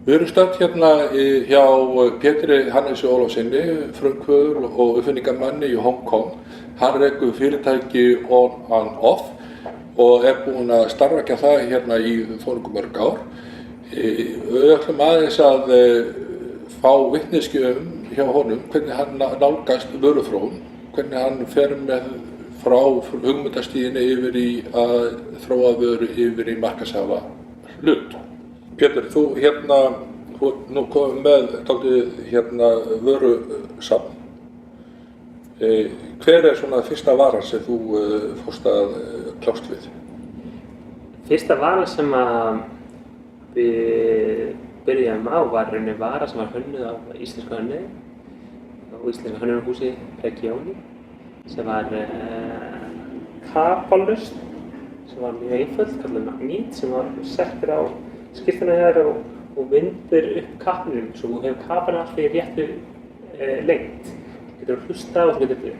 Við erum stödd hérna hjá Pétri Hannesi Ólafssyni, frumkvöðul og uppfinningamanni í Hong Kong. Hann rekur fyrirtæki On and Off og búinn að starfrækja það hérna í þónokkuð mörg ár. Við ætlum aðeins að fá vitneskju hjá honum hvernig hann nálgast vöruþróun, hvernig hann fer með frá hugmyndastiginu yfir í að þróa vöru yfir í markaðshafa hlut. Pétur, þú nú komið með dálítið vörusafn. Hver svona fyrsta varan sem þú fórst að kljást við? Fyrsta varan sem við byrjuðum á var rauninni vara sem var hönnuð af íslensku hönnuði á Íslenska Hönnunarhúsi Regioni, sem var kapalaust sem var mjög einföld, kallað magnít, sem var settur á skyrtuna hér og vindur upp kaplinum, svo þú hefur kaplan alltaf í réttu lengd. Þú getur hlusta og þú getur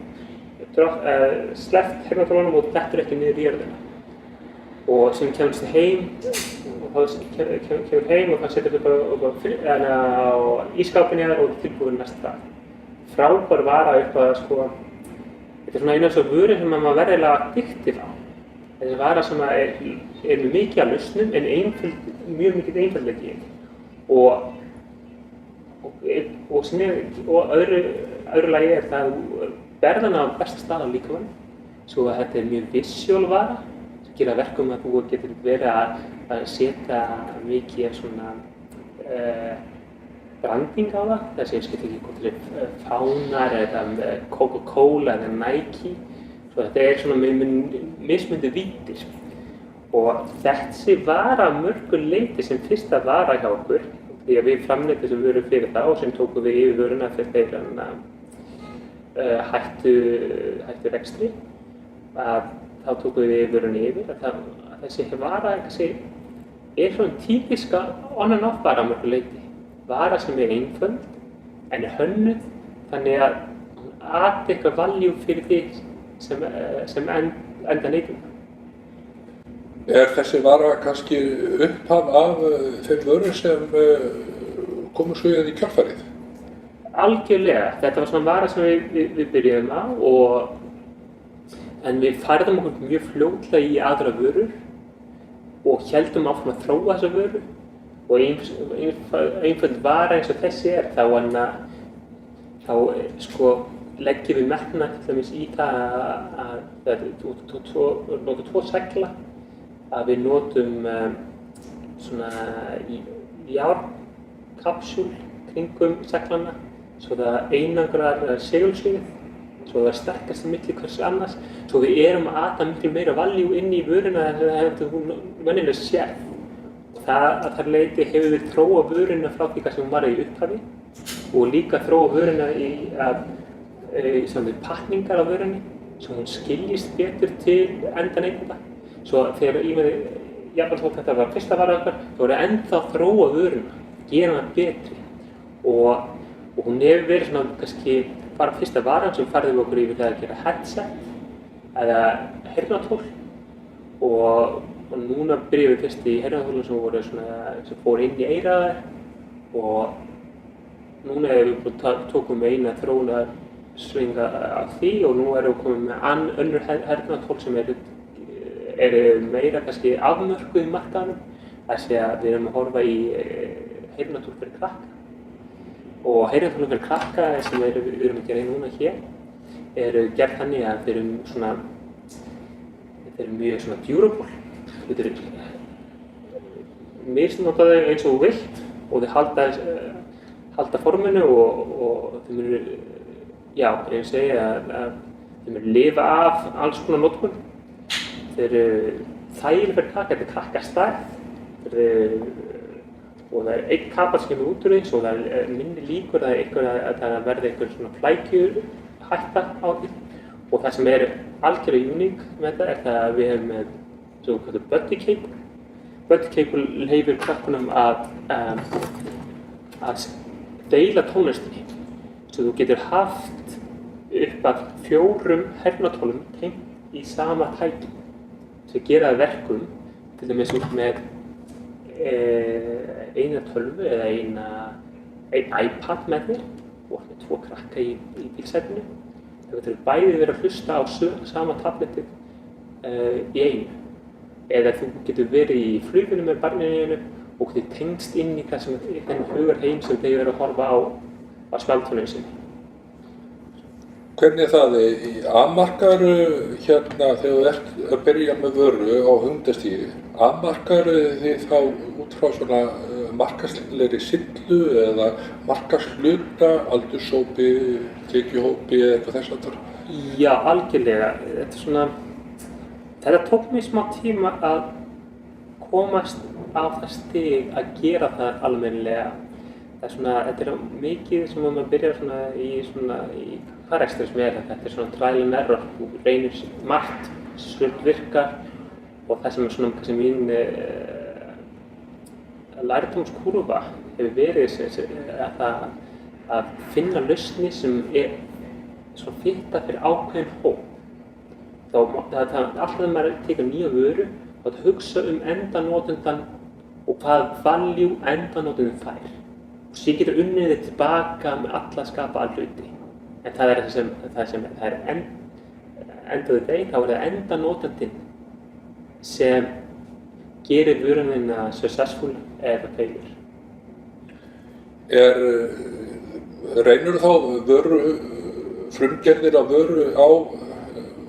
sleppt heyrnartólunum og dettur ekki niður í jörðina. Og sem kemst heim, og það setur þú bara á ísskápinn hér og tilbúin næsta dag. Frábær vara upp að þetta svona eina af svo vöru sem maður verður eiginlega addictive á. Þessi vara sem er með mikið af lausnum en mjög mikið einföldleiki og öðru lagi það berðan á besta stað á líkamann, svo að þetta mjög visual vara sem gera verkum að þú getur verið að setja mikið svona branding á það, þessi skiptir ekki hvort til fánar eða Coca-Cola eða Nike. Svo þetta svona mismunandi víddir. Og þessi vara mörgu leyti sem fyrsta vara hjá okkur, því að við framleiddum þessu vöru fyrir það og sem tókum við yfir vöruna fyrir þeir hættu rekstri, að þá tókum við yfir vöruna yfir, að þessi vara svona típiska on and off vara mörgu leyti. Vara sem einföld en hönnuð þannig að hún ati eitthvað value fyrir því sem enda neytenda. Þessi vara kannski upphaf af þeim vörum sem komu svo í kjölfarið? Algjörlega. Þetta var svona vara sem við byrjuðum á en við færðum okkur mjög fljótlega í aðra vörur og héldum áfram að þróa þessa vöru og einföld vara eins og þessi þá leggjum við metnað til dæmis í það að notum tvo segla, að við notum svona járnkapsúl kringum seglana svo það einangrar segulsviðið, svo það sterkast milli hvers annars, svo við erum að ata miklu meira value inn í vöruna en hún venjulega sér. Að þar leyti hefur við þróa vöruna frá því hvað sem hún var í upphafi og líka þróa vöruna í pakningar á vörunni svo hún skiljist betur til enda neytenda. Svo þegar jafnvel þótt þetta var fyrsta vara okkar, þá voru ennþá að þróa vöruna, gera hana betri og hún hefur verið svona kannski bara fyrsta varan sem færði við okkur yfir það að gera headset eða heyrnartól og núna byrjum við fyrst í heyrnartólum sem fór inn í eyrað og núna tókum við eina þróunarsvinga af því og nú erum við komið með önnur heyrnartól sem eru meira kannski afmörkuð í markaðnum. Þessi að við erum að horfa í heyrnartól fyrir krakka og heyrnartólum fyrir krakka sem við erum að gera núna hér eru gerð þannig að þeir eru mjög svona durable. Þetta misnotaði eins og þú vilt og þeir halda forminu og þeir munu, eins og segja að þeir munu lifa af alls konar notkun. Þeir eru þægileg fyrir krakka, þetta krakkastærð og það einn kapall sem kemur út úr því, svo það minni líkur að það verði einhver svona flækjuhætta á því. Og það sem algjörlega uník með þetta það að við hefum með svo kallað buddy cable. Buddy cable leyfir krakkunum að deila tónlistinni. Svo þú getur haft upp að 4 heyrnartólum tengt í sama tæki sem gera það verkum, til dæmis út með eina tölvu eða einn iPad með þér og með 2 krakka í bílsætinu. Þú getur bæði verið að hlusta á sama tabletið í einu. Eða þú getur verið í fluginu með barninu og getur tengst inn í þennan hugarheim sem þau eru að horfa á spjaldtölvunni sinni. Hvernig er það? Afmarkar þegar þú ert að byrja með vöru á hugmyndastígi, afmarkar þið þá út frá svona markaðslegri sillu eða markaðshluta, aldurshópi, tekjuhópi eða eitthvað þess aftur? Já, algjörlega. Þetta tók mér smá tíma að komast á það stig að gera það almennilega. Þetta er mikið sem maður byrjar í hvaðrekstur sem þetta er svona trial and error. Þú reynir margt, svolítið virkar og það sem er kannski mín lærdómskúrfa hefur verið að finna lausnir sem er svona fitta fyrir ákveðinn hóp. Alltaf þegar maður tekur nýja vöru og að hugsa endanotendan og hvað value endanotendin fær. Og síðan getur unnið þið tilbaka með alla skapaða hluti. En það er endaðu deg, þá er það endanotendin sem gerir vörunina successful eða failure. Reynir þá frumgerðir af vöru á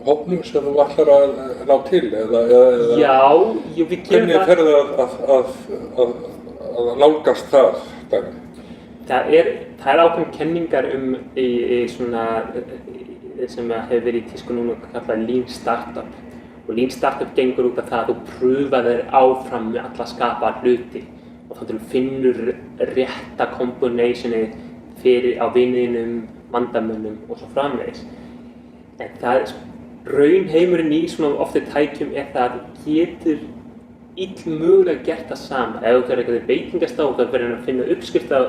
hópnum sem þú ætlar að ná til? Já, við gerum það. Hvernig ferðu að nálgast það dæmi? Það er ákveðin kenningar sem hefur verið í tísku núna kallað Lean Startup. Og Lean Startup gengur út af það að þú pröfar þér áfram með alla skapaða hluti og þannig að þú finnur rétta kombinationi á viniðinum, vandamönnum og svo framvegis. En raunheimurinn í svona oftið tækjum er það að þú getur illmögulega gert það sama. Ef þú fyrir eitthvað veitingastað og þú verður að finna uppskrift af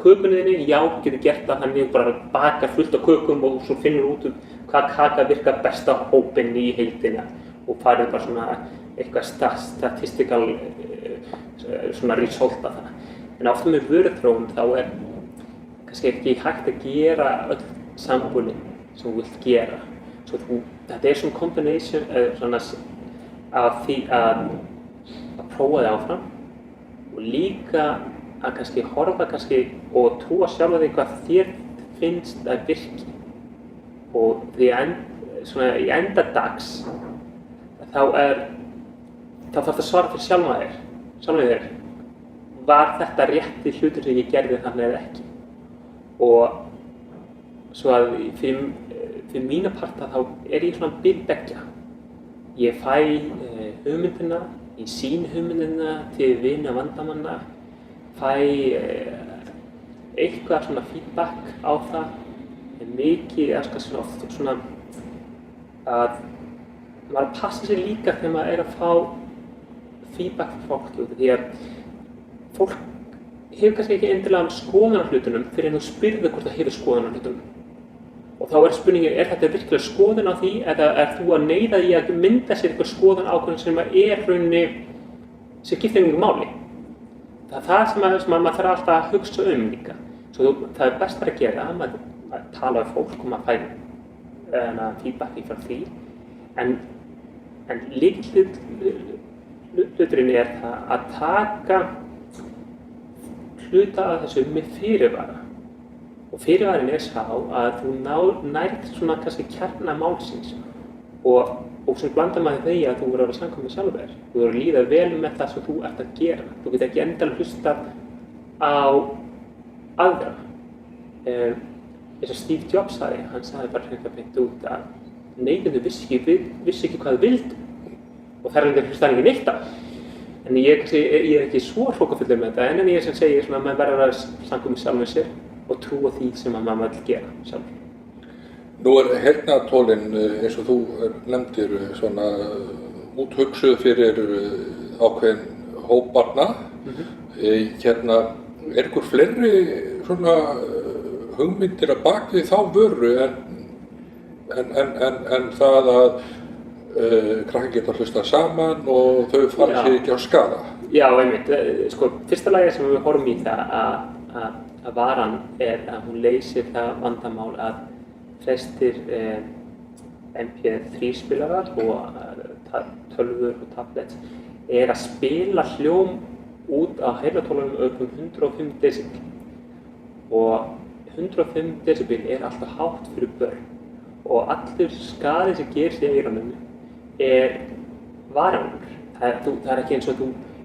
kökunni þinni, já, þú getur gert það þannig að bara bakar fullt af kökum og svo finnur út hvað kaka virkar best á hópinn í heildina og farið bara svona eitthvað statistical svona result af það. En ofta með vöruþróun þá er kannski ekki hægt að gera öll sambúlin sem þú vilt gera. Þetta er svona combination af því að prófa þig áfram og líka að kannski horfa og trúa sjálf því hvað þér finnst að virki. Og því í enda dags þá þarf það að svara fyrir sjálfum þér. Var þetta rétti hlutur sem ég gerði þannig eða ekki? Og svo að fyrir mína parta þá er ég svona bil beggja. Ég fæ hugmyndina, ég sýn hugmyndina til vina vandamanna, fæ eitthvað svona feedback á það. Mikið oft svona að maður passa sig líka þegar maður er að fá feedback frá fólki því að fólk hefur kannski ekki endilega skoðun á hlutunum fyrir en þú spyrðu hvort það hefur skoðun á hlutunum. Og þá er spurningin, er þetta virkilega skoðun á því eða er þú að neyða í að mynda sér eitthvað skoðun ákveðin sem rauninni sem skiptir engu máli. Það er það sem maður þarf alltaf að hugsa líka. Svo það er best að gera að tala við fólk og maður fær feedback frá því. En lykilhluturinn er það að taka hluta af þessu með fyrirvara. Og fyrirvarinn er sá að þú nærð svona kannski kjarna málsins og sem blandar maður því að þú verður að samkvæma með sjálfur þér. Þú verður að líða vel með það sem þú ert að gera. Þú getur ekki endilega hlusta á aðra. Eins og Steve Jobs sagði, hann sagði bara hérna beint út að neytendur vissi ekki hvað þau vildu og þær hlusta hann ekki neitt á. En ég er ekki svo hrókafullur með þetta en ég sem segir svona að maður verður að samkvæma með sjálfur sér og trúa því sem maður vill gera sjálfur. Nú er heyrnartólin eins og þú nefndir svona úthugsuð fyrir ákveðin hóp barna. Er ykkur fleiri svona hugmyndir að baki þá vöru en það að krakkar geta hlusta saman og þau fara sér ekki á skaða? Já, einmitt. Sko, fyrsta lagi sem við horfum í það að varan að hún leysir það vandamál að flestir MP3 spilarar og tölvur og tablets að spila hljóm út á heyrnartólunum upp 105 decibel. Og 105 decibel alltaf hátt fyrir börn og allur skaði sem gerist í eyrunum varanlegur. Það ekki eins og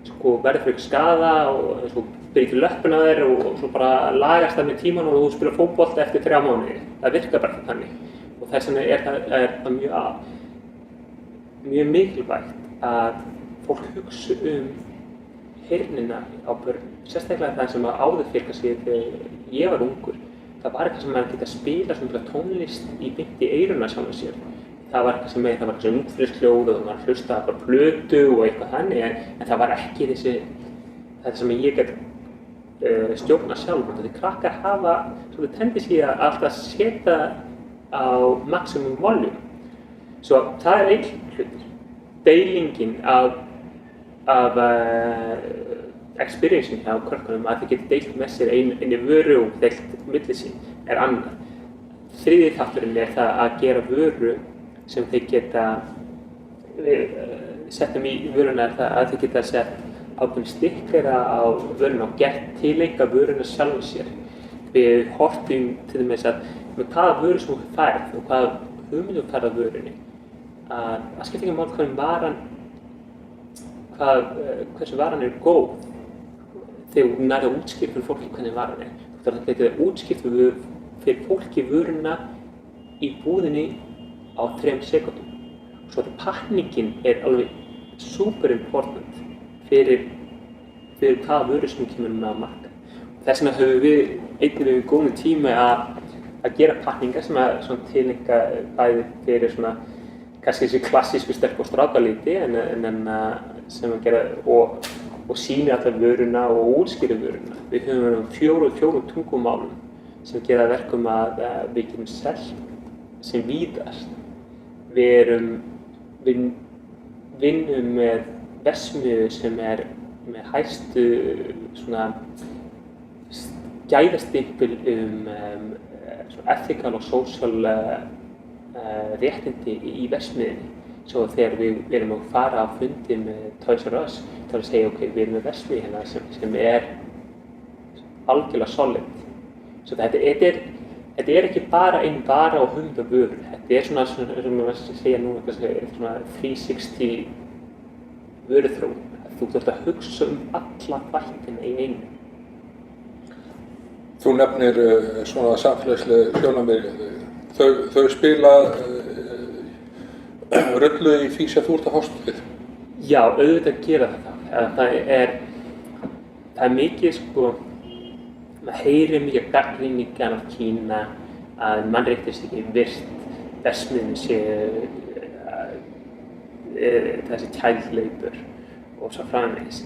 þú verður fyrir skaða og svo byrjir löppuna þér og svo bara lagast það með tíman og þú spilar fótbolta eftir 3 mánuði. Það virkar bara ekki þannig. Og þess vegna það mjög mikilvægt að fólk hugsa heyrnina á börnum. Sérstaklega það sem áður fyrir kannski þegar ég var ungur. Það var eitthvað sem maður geta spila svona tónlist beint í eyruna sjálfum sér. Það var eitthvað sem var umhverfishljóð og maður hlustaði bara plötu og eitthvað þannig en það var ekki þetta sem ég get stjórna sjálf. Því krakkar hafa svolítið tendency að alltaf setja á maximum volume. Svo það einn hlutur. Deilingin af experience hjá krökkunum að þið geti deilt með sér einni vöru og deilt milli sín annað. Þriðji þátturinn það að gera vöru sem þeir geta sett í vöruna að þeir geta sett ákveðin stikkera á vöruna og gert tilenga vöruna sjálfum sér. Við horfum til dæmis að með hvaða vöru sem þú færð og hvaða hugmynd þú færð af vörunni að skipta ekki mál hversu varan góð þegar þú nærðu að útskýra fyrir fólki hvernig varan Þú þarf að geta útskýrt fyrir fólki vöruna í búðinni á 3 sekúndum. Svo að pakningin alveg super important fyrir hvaða vöru sem kemur með að marka. Þess vegna höfum við einnig góðum tíma að gera pakninga sem tilenga bæði fyrir kannski þessi klassísku sterk og strákalíti en sem að gera og sýnir allar vöruna og útskýrir vöruna. Við höfum 4 tungumálum sem gera verkum að við getum selt sem víðast. Við vinnum með verksmiðju sem með hæstu gæðastimpil ethical og social réttindi í verksmiðjunni. Svo þegar við erum að fara á fundi með Toys R Us þá að segja við erum með verksmiðju hérna sem algjörlega solid. Svo þetta ekki bara einn vara og hugmynd af vöru. Þetta svona sem maður segja nú svona 360 vöruþróun. Þú þarft að hugsa alla þættina í einu. Þú nefnir svona samfélagsleg sjónarmið. Þau spila rullu í því sem þú ert að fást við? Já, auðvitað gera þetta. Það mikið maður heyrir mikið gagnrýni af Kína að mannréttindi sé ekki virt, verksmiðjunni sé þessi child labor og svo framvegis.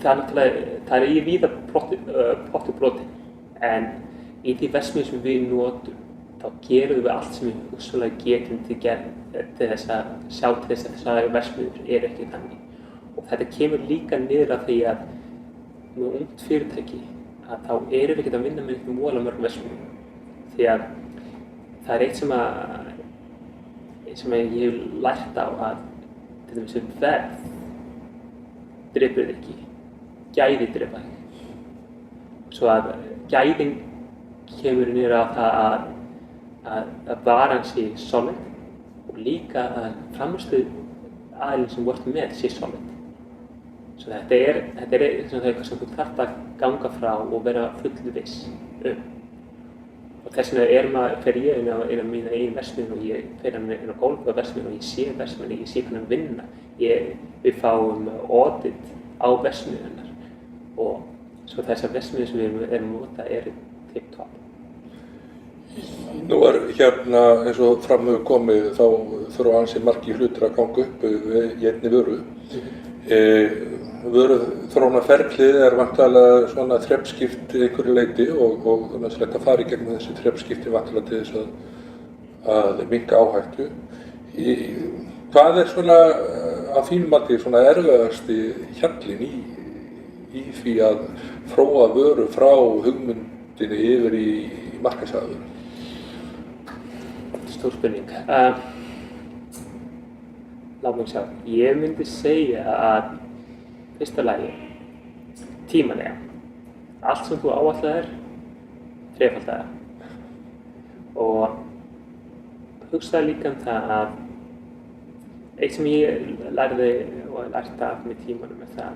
Það í víða potti brotin, en í því verksmiðjum sem við notum þá gerum við allt sem við hugsanlega getum til þess að sjá til þess að þessar verksmiðjur ekki þannig. Og þetta kemur líka niður af því að með ungt fyrirtæki að þá erum við ekki að vinna með einhverjum voðalega mörgum verksmiðjum. Því að það eitt sem ég hef lært á að til dæmis verð drepur ekki, gæði drepa ekki. Svo að gæðin kemur niður á það að varan sé solid og líka að framleiðsluaðilinn sem þú ert með sé solid. Svo þetta er eitthvað sem þú þarft að ganga frá og vera fullu viss Og þess vegna fer ég inn á mína eigin verksmiðju og ég fer inn á gólfið á verksmiðjunni og ég sé verksmiðjunni, ég sé hvernig vinna. Við fáum audit á verksmiðjunnar og svo þessar verksmiðjur sem við erum að nota tip-top. Nú hérna eins og fram hefur komið þá þurfa ansi margir hlutir að ganga upp í einni vöru. Vöruþróunarferlið væntanlega svona þrepskipt einhverju leyti og þannig að fara í gegnum þessi þrepskipti væntanlega til þess að minnka áhættu. Hvað svona að þínu mati svona erfiðasti hjallinn í því að þróa vöru frá hugmyndinni yfir í markaðsæður? Stór spurning. Látum við sjá. Ég myndi segja að fyrsta lagi, tímalega. Allt sem þú áætlaðir, þrefaldaði. Og hugsaði líka það að eitt sem ég lærði og lærði af með tímanum það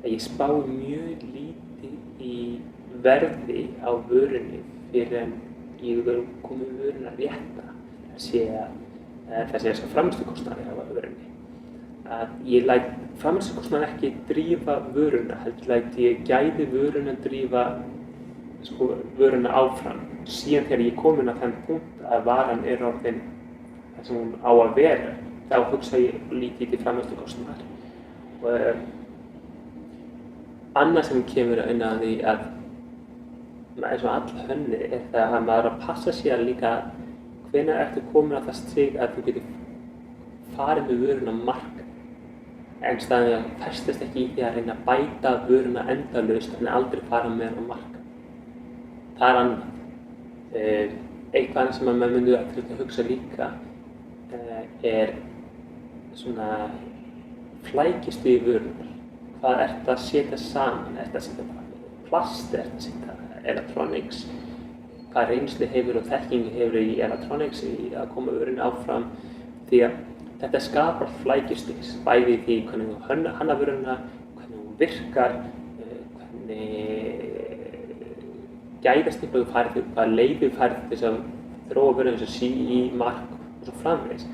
að ég spái mjög lítið í verði á vörunni fyrir en ég verður komið vöruna rétta. Það sé framleiðslukostnaðir á vörunni. Að ég læt framleiðslukostnaðir ekki drífa vöruna, heldur læt ég gæði vöruna drífa vöruna áfram. Síðan þegar ég komin að þann punkt að varan orðin það sem hún á að vera, þá hugsa ég lítið til framleiðslukostnaðar. Og annað sem kemur inn að því að eins og all hönnur það að maður að passa sér líka hvenær ertu komin að það stig að þú getur farið með vöruna markað en staðið að festast ekki í því að reyna að bæta vöruna endalaust en aldrei fara með hana á markað. Það er annað. Eitthvað annað sem maður myndi að hugsa líka er svona flækjustig í vörunar. Hvað ertu að setja saman? Ertu að setja plast? Ertu að setja electronics? Hvað reynslu hefur og þekkingu hefur í electronics í að koma vörunni áfram því að þetta skapar flækjustig bæði því hvernig þú hannar vöruna, hvernig hún virkar, hvernig gæðastiflu þú færð, hvað leiði þú færð til þess að þróa vöruna eins og CE mark og svo framvegis.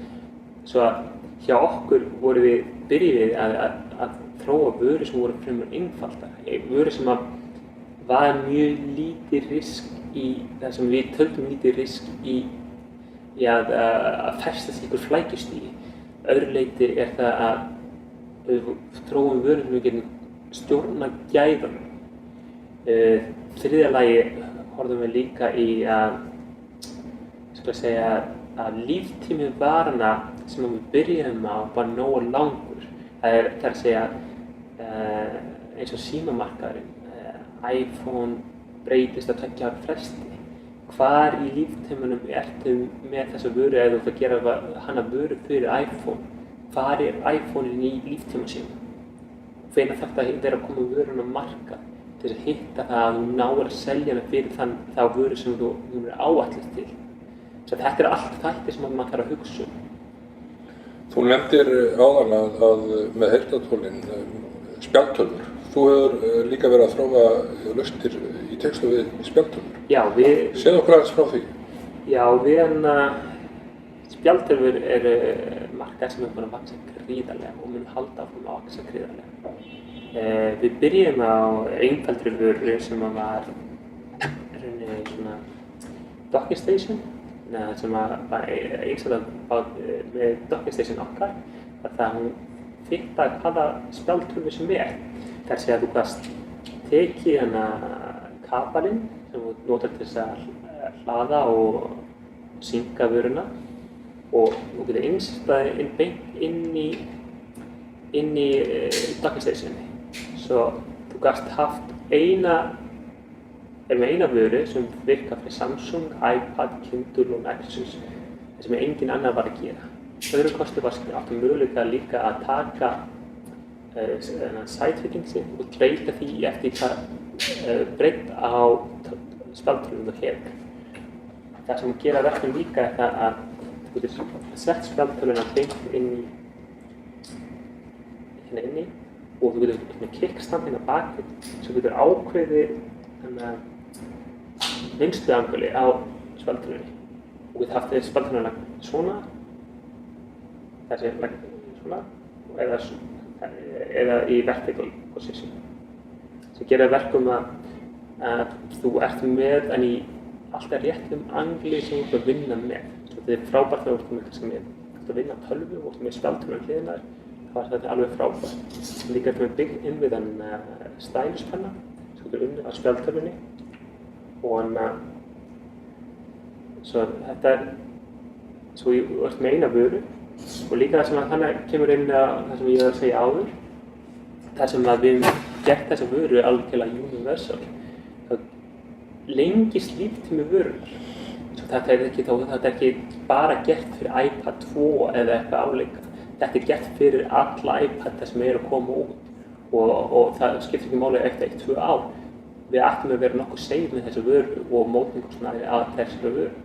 Svo að hjá okkur vorum við byrjuð að þróa vöru sem voru fremur einfaldar, vöru sem var mjög lítið risk í það sem við töldum lítið risk í að festast í ykkur flækjustigi. Öðru leyti það að við þróum vöru sem við getum stjórna gæðunum. Þriðja lagi horfum við líka í að líftími varana sem við byrjum á var nógu langur. Það er að segja eins og símamarkaðurinn, iPhone breytist að 2 ára fresti. Hvar í líftímanum ertu með þessa vöru eða þú ert að gera hana vöru fyrir iPhone? Hvar er iPhone-in í líftíma sínum? Hvenær þarf það að vera að koma vöruna á markað til að hitta það að þú náir að selja hana fyrir þá vöru sem þú er áætlast til. Svo þetta er allt þættir sem maður þarf að hugsa um. Þú nefndir áðan að með heyrnartólin spjaldtölvur. Þú hefur líka verið að þróa lausnir í tengslum við spjaldtölvur. Já, Segðu okkur aðeins frá því. Já, spjaldtölvur eru markað sem er búin að vaxa gríðarlega og mun halda áfram að vaxa gríðarlega. Við byrjum á einfaldri vöru sem var svona docking station, sem var einstaklega með docking station okkar, að hún fitta hvaða spjaldtölvu sem er. Það er að segja að þú gast tekið hana kabalinn sem þú notar til þess að hlaða og synka vöruna og þú getur innstaði beint inn í docking stationi. Svo þú gast haft eina vöru sem virkar fyrir Samsung, iPad, Kindle og Nexus sem engin annar var að gera. Öðru kosti var áttu möguleika líka að taka side-fittingsi og breyta því eftir hvað breytt á spjaldtölvunum þú hefur. Það sem gera verkum líka er það að þú getur sett spjaldtölvuna beint hérna inni og þú getur með kickstand hérna bakið sem getur ákveðið vinnsluanguli á spjaldtölvunni. Þú getur haft spjaldtölvuna svona, þessi svona eða í vertical position. Sem gerir verkum að þú ert með en í alltaf réttum angli sem þú ert að vinna með. Þetta er frábært þegar þú ert að vinna tölvu og þú ert með spjaldtölvuna hliðina þá er þetta alveg frábært. Líka ertu með byggt inn við stæluspenna sem þú ert unnið á spjaldtölvunni og svo þetta er svo þú ert með eina vöru Og líka það sem að þannig kemur inn að það sem ég var að segja áður, það sem að við höfum gert þessa vöru algjörlega universal, þá lengist líftími vörunar. Svo þetta er ekki bara gert fyrir iPad 2 eða eitthvað áleika. Þetta er gert fyrir alla iPad sem eru að koma út og það skiptir ekki máli eftir 1-2 ár. Við ættum að vera nokkuð safe með þessu vöru og mótningarsnæði að þessari vöru.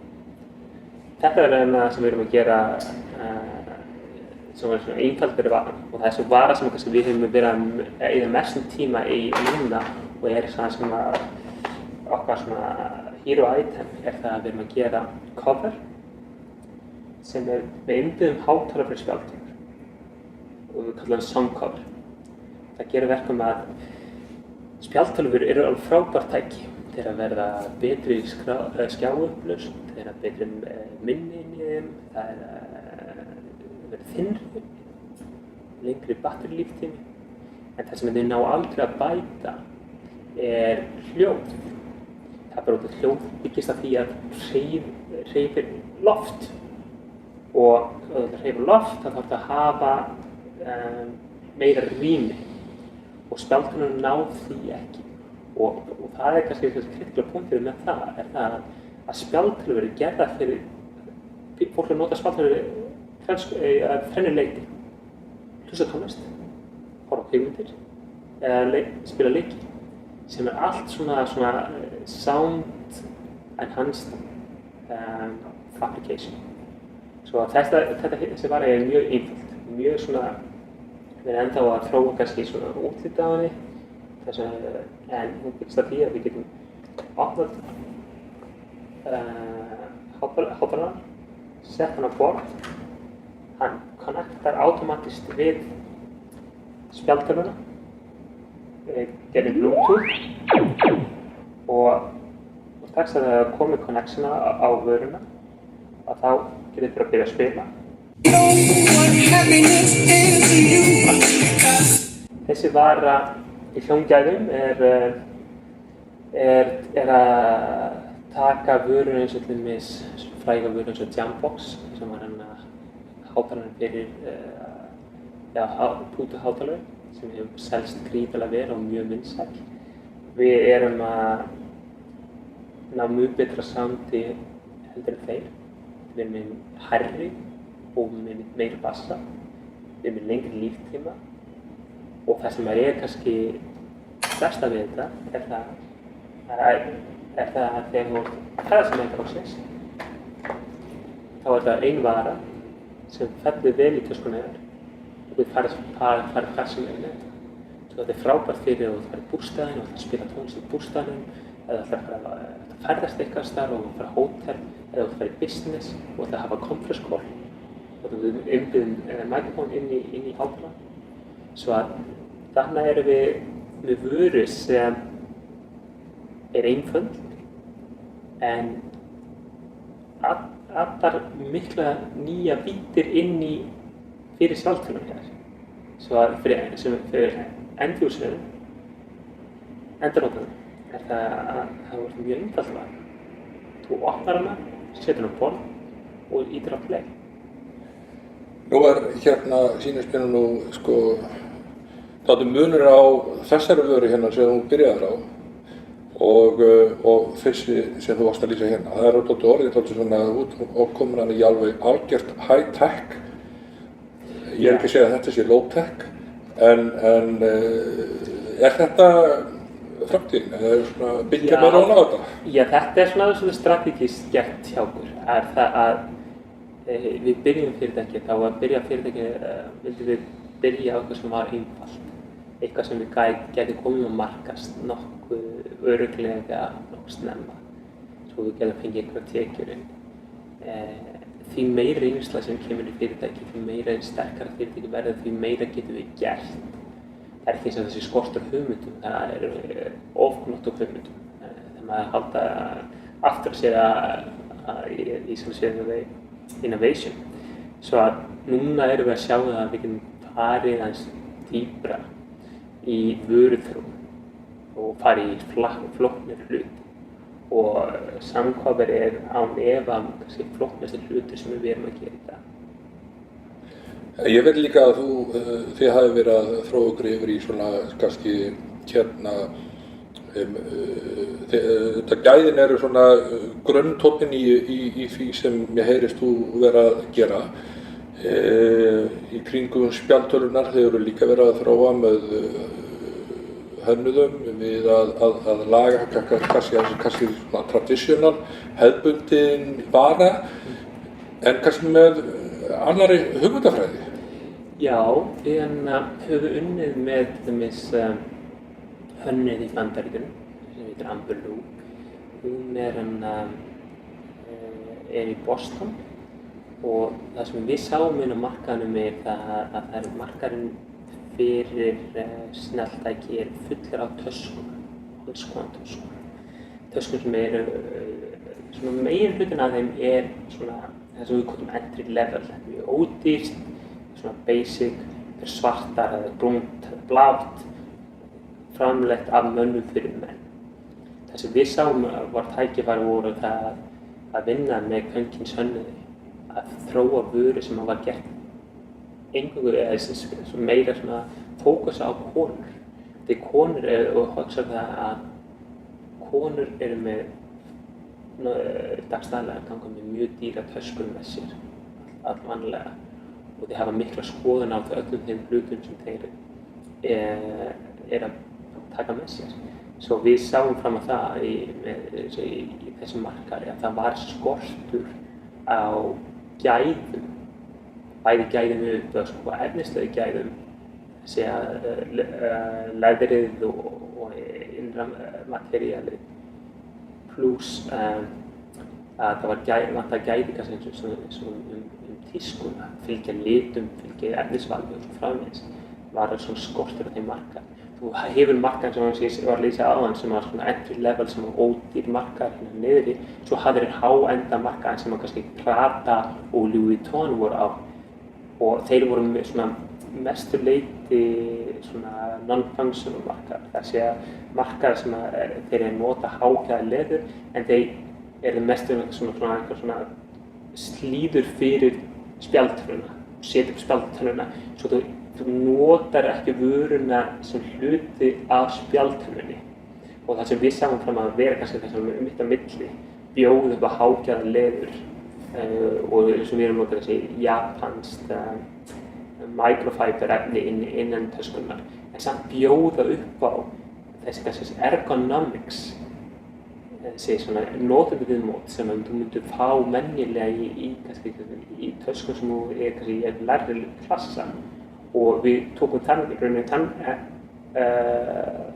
Þetta er það sem við erum að gera sem er svona einfaldari varan og það er svo vara sem kannski við höfum verið að eyða mestum tíma í núna og er svona sem að okkar svona hero item er það að við erum að gera cover sem er með innbyggðum hátalara fyrir spjaldtölvur og við kallum það song cover. Það gerir verkum að spjaldtölvur eru alveg frábært tæki. Þeir að verða betri skjáupplausn, þeir að betri minni inn í þeim, það er að verða þynnri, lengri batterílíftími. En það sem þau ná aldrei að bæta er hljóð. Það er bara út af hljóð byggist af því að hreyfir loft. Og ef það hreyfir loft þá þarf það að hafa meira rými. Og spjaldtölvur ná því ekki. Og það er kannski kritiska punktur með það, er það að spjaldtölvur eru gerðar fyrir fólk að nota spjaldtölvur að þrennu leyti. Hlusta tónlist, horfa á kvikmyndir eða spila leiki sem er allt svona sound enhanced application. Svo þessi vara er mjög einföld, mjög svona við erum ennþá að þróa kannski svona útlit á henni. En hún byggst af því að við getum opnað hátalarann, sett hann á borð, hann connectar automatist við spjaldtölvuna, gerir Bluetooth og strax að það komið connectiona á vöruna og þá getur þið bara að byrja að spila. Þessi vara í hljómgæðum er að taka vörur eins og til dæmis fræga vörur eins og Jambox sem var hátalarinn fyrir Bluetooth hátalara sem hefur selst gríðarlega vel og mjög vinsæll. Við erum að ná mjög betra soundi heldur en þeir. Við erum með hærri og með meiri bassa. Við erum með lengri líftíma. Og það sem er kannski besta við þetta er það að þegar þú ferðast með þetta loksins þá er það ein vara sem fellur vel í töskuna þér og við farið hvað sem er með þetta. Svo þetta er frábært fyrir að þú fara í bústaðinn og það spila tónlist í bústaðnum eða þú ætlar að ferðast eitthvað staðar og fara á hótel eða þú fara í business og það hafa conference call og þú innbyggðum microphone inn í hátalarann. Svo að þarna erum við með vöru sem er einföld en allar mikla nýja víddir inn í fyrir spjaldtölvuna hér. Svo að fyrir end-userum, endanótanum, er það að það voru mjög einfalt vara. Þú opnar hana, setur hana á borð og ýtir á play. Nú sýnist mér nú það er munur á þessari vöru hérna sem þú byrjaðir á og þessi sem þú varst að lýsa hérna. Það er orðið svona út og komur hann í alveg algjört high-tech. Ég er ekki að segja að þetta sé low-tech, en er þetta framtíðin? Eða svona byggja meira á þetta? Já, þetta er svona strategískt gert hjá okkur. Er það að við byrjum fyrirtæki, þá að byrja fyrirtæki vildum við byrja á eitthvað sem var einfalt. Eitthvað sem við gæti komið að markast nokkuð örugglega nokkuð snemma. Svo við gætum fengið einhverja tekjur inn. Því meira reynsla sem kemur í fyrirtæki, því meira sterkara fyrirtæki verður, því meira getum við gert. Það er ekki eins og þessi skortur hugmyndum, það er ofgnótt af hugmyndum. Þegar maður halda aftur að segja í sem séum við innovation. Svo að núna erum við að sjá það að við getum farið aðeins dýpra í vöruþróun og farið í flóknir hluti. Og samkvæmur er án efa kannski flóknasti hlutur sem við erum að gera í dag. Ég veit líka að þið hafi verið að þróa ykkur yfir í svona kannski þetta gæðin eru svona grunntónnin í því sem ég heyrist þú vera að gera. Í kringum spjaldtölunar þeir eru líka verið að þróa með hönnuðum við að laga kannski svona traditional, hefðbundin vara en kannski með annarri hugmyndafræði. Já, við höfum unnið með hönnuð í Bandaríkjunum sem heitir Amber Lou. Hún er í Boston og það sem við sáum inn á markaðnum er að það er markaðurinn fyrir snjalltæki er fullur af töskum, alls konar töskum. Töskum sem eru, svona megin hlutin af þeim er svona það sem við kallum entry level, mjög ódýrt, svona basic, fyrir svartar eða brúnt eða blátt, framleitt af mönnum fyrir menn. Það sem við sáum var tækifæri voru það að vinna með kvenkyns hönnuði, að þróa vöru sem var gert eingöngu eða meira svona fókusa á konur. Þegar konur og hugsa það að konur eru með dagstæðlega að ganga með mjög dýra töskur með sér, allvanlega, og þeir hafa mikla skoðun á öllum þeim hlutum sem þeir að taka með sér. Svo við sáum fram á það í þessum markaði að það var skortur á gæðum, bæði gæðum upp og efnislegu gæðum, þessi leðrið og innra materiálið, pluss að það vantaði gæði kannski tískuna, fylgja litum, fylgja efnisvaldi og svo framvegis, var svona skortur á þeim markaði. Þú hefur markaðin sem ég var að lýsa áðan sem var svona entry level sem var ódýr markaðir hérna niðri, svo hafðir háenda markaðin sem var kannski Prada og Louis Vuitton voru á og þeir voru með svona mestur leyti svona non-functional markaðir, það sé að markaðir sem þeir eru nota hágæða leður en þeir eru mestur svona slíður fyrir spjaldtöluna, setja upp spjaldtöluna svo þú notar ekki vöruna sem hluti af spjaldtölunni og það sem við sáum fram að vera kannski þessum mitt á milli bjóð upp á hágæða leður og sem við erum notað þessi japanskt microfiber efni innan töskunnar en samt bjóða upp á þessi ergonomics þessi svona notendur viðmót sem þú myndir fá mennilega í töskum sem þú kannski í lægri klassa og við tókum þann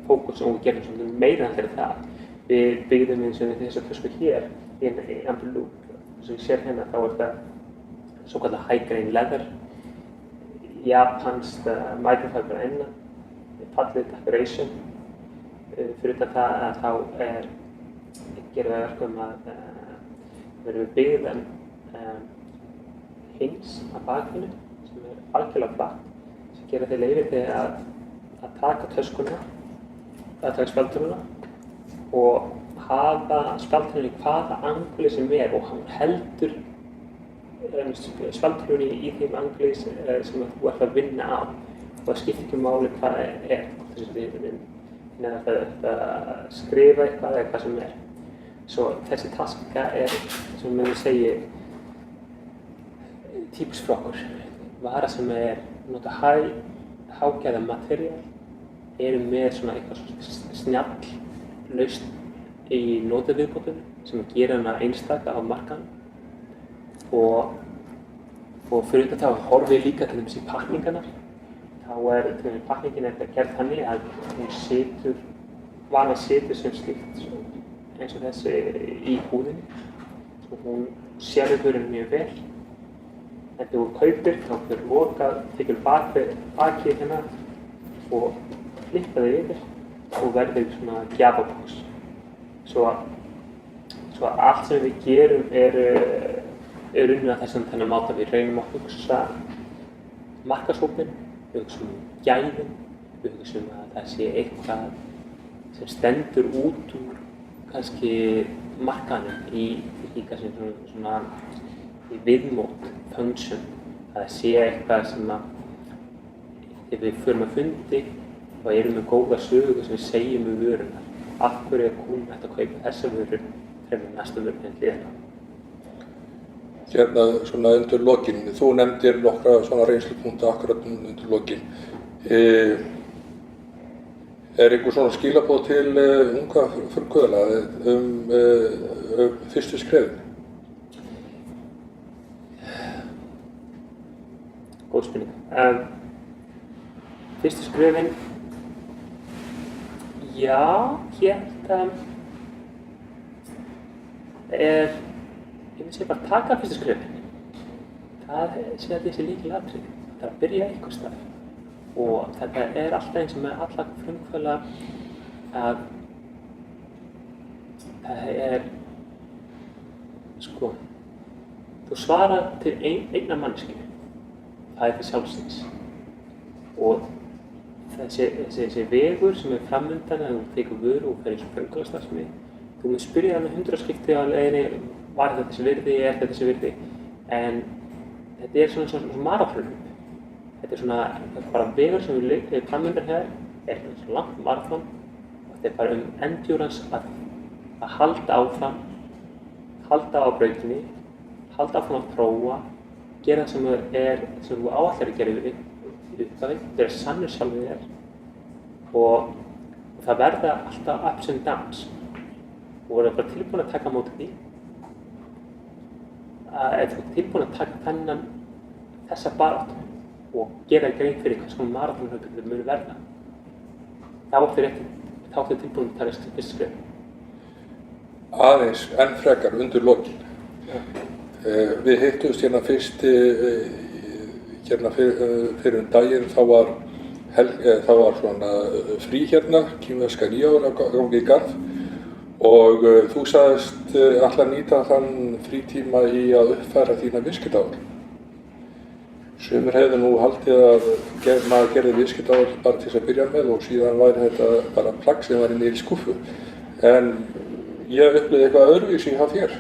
fókus og við gerum svona meira fyrir það. Við byggðum eins og þessa tösku hér í Amber Lou. Sem við sér hérna þá er það svo kallað high grain leather, japanskt microfiber innan, fallið decoration. Fyrir það að þá gerum við verkum að verðum við byggðan hins að bakinu sem algjörlega flatt. Gera þeir leyfi til að taka töskuna, að taka spjaldtöluna og hafa spjaldtölunni í hvaða angli sem og hann heldur spjaldtölunni í þeim angli sem þú ert að vinna á og það skiptir ekki máli hvað það er, hvort það skrifa eitthvað eða hvað sem Svo þessi taska sem við segjum, típisk frá okkur, vara sem nota hágæða materiál eru með svona eitthvað snjall lausn í notaviðbótunum sem gera hana einstaka á markaðnum og fyrir þetta þá horfum við líka til þess í pakningarnar. Þá pakningin gerð þannig að varan situr sem slíkt eins og þessi í húðinni og hún sér vörunni mjög vel. En þegar þú kaupir, þá fyrir lokað, tekur bakið hérna og flippa þig yfir og verður svona gjafabox. Svo allt sem við gerum er unnið að þennan máta. Við reynum að hugsa markaðshópinn, við hugsum gæðin, við hugsum að það sé eitthvað sem stendur út úr kannski markaðnum í kannski svona í viðmót, function, það sé eitthvað sem að ef við förum að fundi og erum með góða sögu sem við segjum vöruna. Af hverju kúnn ætti að kaupa þessa vöru fremur næstu vöruna en hliðina? Hérna svona undir lokin, þú nefndir nokkra svona reynslupunkta akkurat undir lokin. Einhver svona skilaboð til unga frumkvöðla fyrstu skrefin? Góð spurning. Fyrstu skrefin, já, hérna ég myndi segja bara taka fyrstu skrefin. Það sé að þessi lykilatriði. Það er að byrja einhvers staðar. Og þetta alltaf eins og með alla frumkvöðla að það sko, þú svarar til einnar manneskju, það til sjálfsins. Og þessi vegur sem framundan að þú tekur vöru og fer eins og frumkvöðlastarfsemi, þú mun spyrja hana 100 skipti á leiðinni, var þetta þessi virði, er þetta þessi virði, en þetta svona maraþonhlaup. Þetta svona bara vegur sem við framundan hér, svona langt maraþon og þetta bara endurance að halda áfram, halda á brautinni, halda áfram að prófa, gera það sem þú áætlar að gera í upphafi, vera sannur sjálfur þér og það verða alltaf ups and downs og voru bara tilbúin að taka á móti því. Ef þú ert tilbúin að taka þessa baráttu og gera grein fyrir hvers konar maraþonhlaup þetta muni verða, þá áttu tilbúin að taka fyrsta skref. Aðeins enn frekar undir lokin. Við hittumst hérna fyrst hérna fyrir daginn, þá var svona frí hérna, kínverska nýjára gangi í garð og þú sagðist ætla að nýta þann frítíma í að uppfæra þína viðskiptaáætlun. Sumir hefðu nú haldið að maður gerði viðskiptaáætlun bara til þess að byrja með og síðan væri þetta bara plagg sem var niður í skúffu. En ég upplifði eitthvað öðruvísi hjá þér.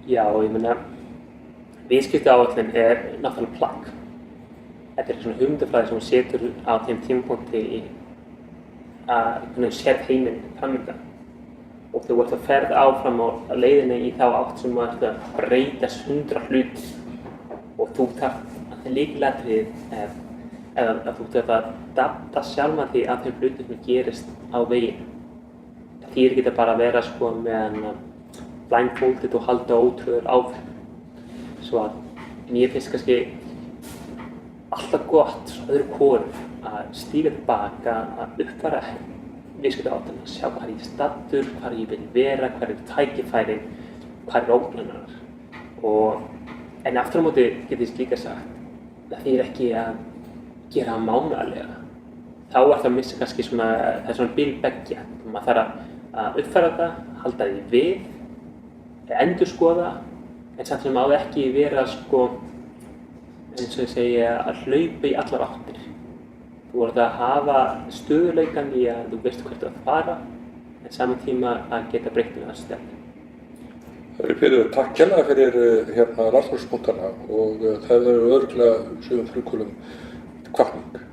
Já, ég meina, viðskiptaáætlun náttúrulega plagg. Þetta svona hugmyndafræði sem hún setur á þeim tímapunkti í að sér heiminn framundan. Og þú ert að ferða áfram á leiðinni í þá átt sem þú ert að breytast 100 hluti og þú þarft að lykilatriðið að þú þarft að adapta sjálfan því að þeim hlutum sem gerist á veginn. Það þýðir ekki bara að vera sko með blindfolded og halda ótrúður áfram. Svo að mér finnst kannski alltaf gott öðru hvoru að stíga tilbaka, að uppfæra viðskiptaáætlun, að sjá hvað ég staddur, hvað ég vil vera, hvað tækifærin, hvað ógnanir. En aftur á móti get ég líka sagt, það þýðir ekki að gera mánaðarlega. Þá það að missa kannski svona, það svona bil beggja. Maður þarf að uppfæra það, halda því við, endurskoða, en samt sem á ekki vera sko, eins og ég segja, að hlaupa í allar áttir. Þú voru að hafa stöðuleikan í að þú veist hvert að fara, en saman tíma að geta breytt með þessu stefnu. Takk kærlega fyrir hérna rannsóknarpunktana og það eru örugglega sumum frumkvöðlum hvatning.